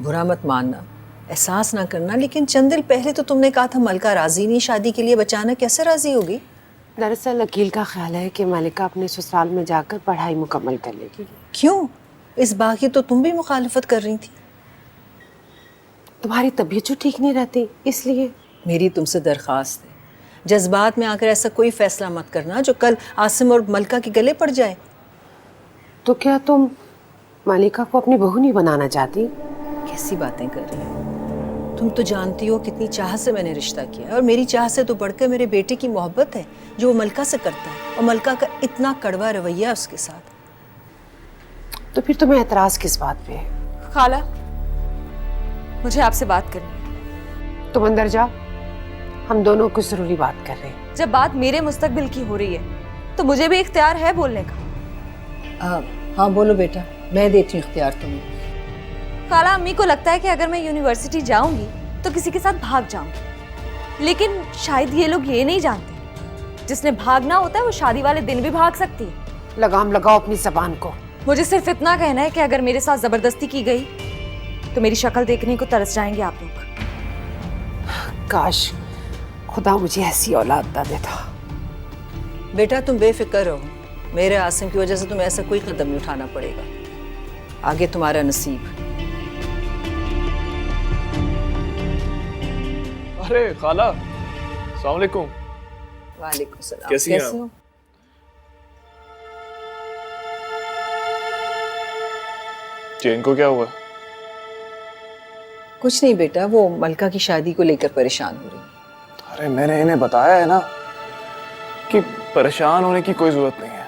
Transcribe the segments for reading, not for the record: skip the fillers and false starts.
बुरा मत मानना, एहसास ना करना, लेकिन चंद दिन पहले तो तुमने कहा था मलका राजी नहीं शादी के लिए, अचानक कैसे राजी होगी? दरअसल अकील का ख्याल है कि मलिका अपने ससुराल में जाकर पढ़ाई मुकम्मल कर लेगी। क्यों? इस बाकी तो तुम भी मुखालफत कर रही थी। तुम्हारी तबीयत जो ठीक नहीं रहती इसलिए। मेरी तुमसे दरख्वास्त है, जज्बात में आकर ऐसा कोई फैसला मत करना जो कल आसिम और मलका के गले पड़ जाए। तो क्या तुम मलिका को अपनी बहू नहीं बनाना चाहती? कैसी बातें कर रही हो? तुम तो जानती हो कितनी चाह से मैंने रिश्ता किया है, और मेरी चाह से तो बढ़कर मेरे बेटे की मोहब्बत है जो वो मलका से करता है, और मलका का इतना कड़वा रवैया है उसके साथ। तो फिर तुम्हें एतराज किस बात पे है? खाला, मुझे आपसे बात करनी है। तुम अंदर जाओ, हम दोनों कुछ जरूरी बात कर रहे हैं। जब बात मेरे मुस्तकबिल की हो रही है तो मुझे भी इख्तियार है बोलने का। हाँ बोलो बेटा, मैं देती हूँ इख्तियार तुम्हें। खाला, अम्मी को लगता है कि अगर मैं यूनिवर्सिटी जाऊंगी तो किसी के साथ भाग जाऊंगी, लेकिन शायद ये लोग ये नहीं जानते जिसने भागना होता है वो शादी वाले दिन भी भाग सकती है। लगाम लगाओ अपनी जबान को। मुझे सिर्फ इतना कहना है कि अगर मेरे साथ जबरदस्ती की गई तो मेरी शक्ल देखने को तरस जाएंगे आप लोग। काश खुदा मुझे ऐसी औलाद ना देता। बेटा तुम बेफिक्र रहो, मेरे आसिम की वजह से तुम्हें ऐसा कोई कदम नहीं उठाना पड़ेगा, आगे तुम्हारा नसीब। अरे खाला, अस्सलाम वालेकुम। वालेकुम सलाम। कैसी हैं आप? हो? चेन को क्या हुआ? कुछ नहीं बेटा, वो मलका की शादी को लेकर परेशान हो रही है। अरे मैंने इन्हें बताया है ना कि परेशान होने की कोई जरूरत नहीं है,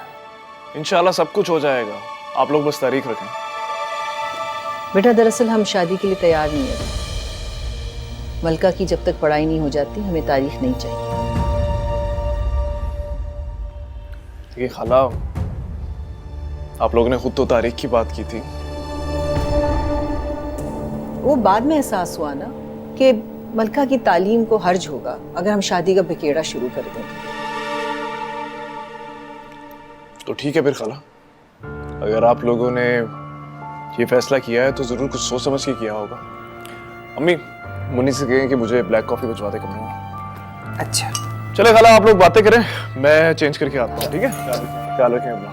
इंशाल्लाह सब कुछ हो जाएगा, आप लोग बस तारीख रखें। बेटा दरअसल हम शादी के लिए तैयार नहीं है, मलका की जब तक पढ़ाई नहीं हो जाती हमें तारीख नहीं चाहिए। देखिए खाला, आप लोगों ने खुद तो तारीख की बात की थी। वो बाद में एहसास हुआ ना कि मलका की तालीम को हर्ज होगा अगर हम शादी का बखेड़ा शुरू कर दें। तो ठीक है फिर खाला, अगर आप लोगों ने ये फैसला किया है तो जरूर कुछ सोच समझ के किया होगा। अम्मी मुन्नी से कहें कि मुझे ब्लैक कॉफी भिजवा दे कमरे में। अच्छा चले खाला, आप लोग बातें करें, मैं चेंज करके आता हूँ। ठीक है, ख्याल रखें अपना।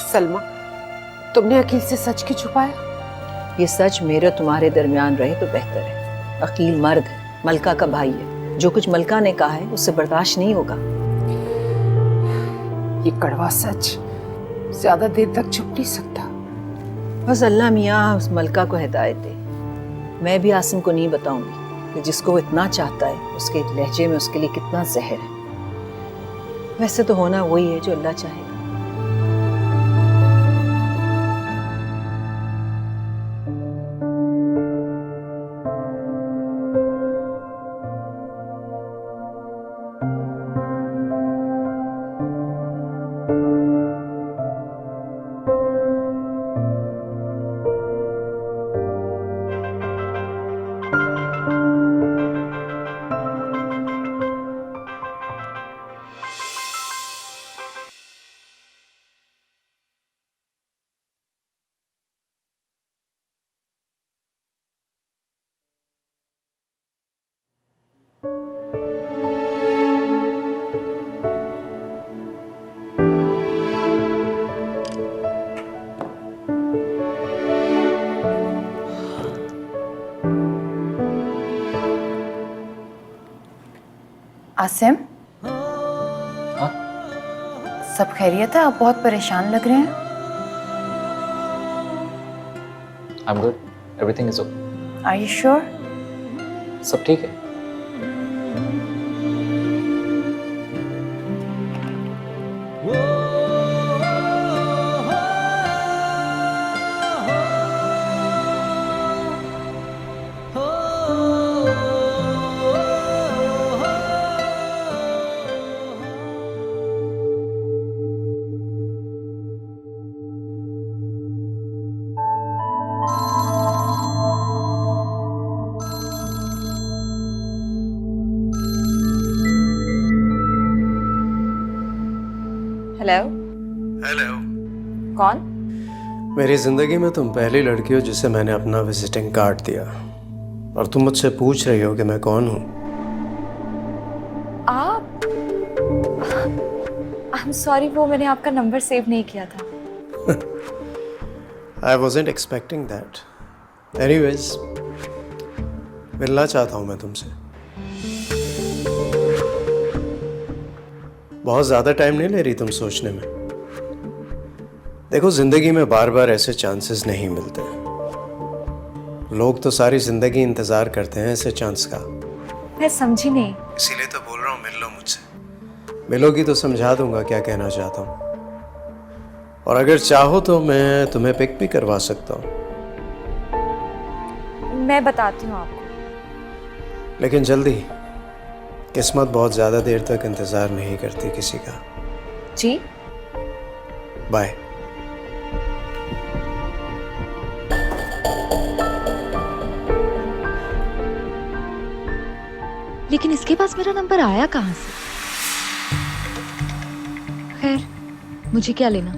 सलमा, तुमने अकील से सच क्यों छुपाया? ये सच मेरे तुम्हारे दरमियान रहे तो बेहतर है। अकील मर्द है, मलका का भाई है, जो कुछ मलका ने कहा है उससे बर्दाश्त नहीं होगा। ये कड़वा सच ज्यादा देर तक छुप नहीं सकता। बस अल्लाह मियाँ उस मलका को हिदायत दे। मैं भी आसिम को नहीं बताऊंगी कि जिसको वो इतना चाहता है उसके लहजे में उसके लिए कितना जहर है। वैसे तो होना वही है जो अल्लाह चाहेगा। आसिम, हाँ? सब खैरियत है? आप बहुत परेशान लग रहे हैं। I'm good. Everything is okay. Are you sure? सब ठीक है। हेलो। हेलो। कौन? मेरी जिंदगी में तुम पहली लड़की हो जिसे मैंने अपना विजिटिंग कार्ड दिया, और तुम मुझसे पूछ रही हो कि मैं कौन हूँ। आप? आई एम सॉरी, वो मैंने आपका नंबर सेव नहीं किया था। I wasn't expecting that. Anyways, मिलना चाहता हूँ मैं तुमसे। बहुत ज़्यादा टाइम नहीं ले रही तुम सोचने में। देखो, जिंदगी में बार बार ऐसे चांसेस नहीं मिलते। लोग तो सारी जिंदगी इंतजार करते हैं ऐसे चांस का। मैं समझी नहीं। इसीलिए तो बोल रहा हूँ, मिल लो मुझसे। मिलोगी तो समझा दूंगा क्या कहना चाहता हूँ, और अगर चाहो तो मैं तुम्हें पिक भी करवा सकता हूँ। मैं बताती हूँ आपको। लेकिन जल्दी, किस्मत बहुत ज़्यादा देर तक इंतज़ार नहीं करती किसी का। जी? बाय। लेकिन इसके पास मेरा नंबर आया कहाँ से? खैर, मुझे क्या लेना।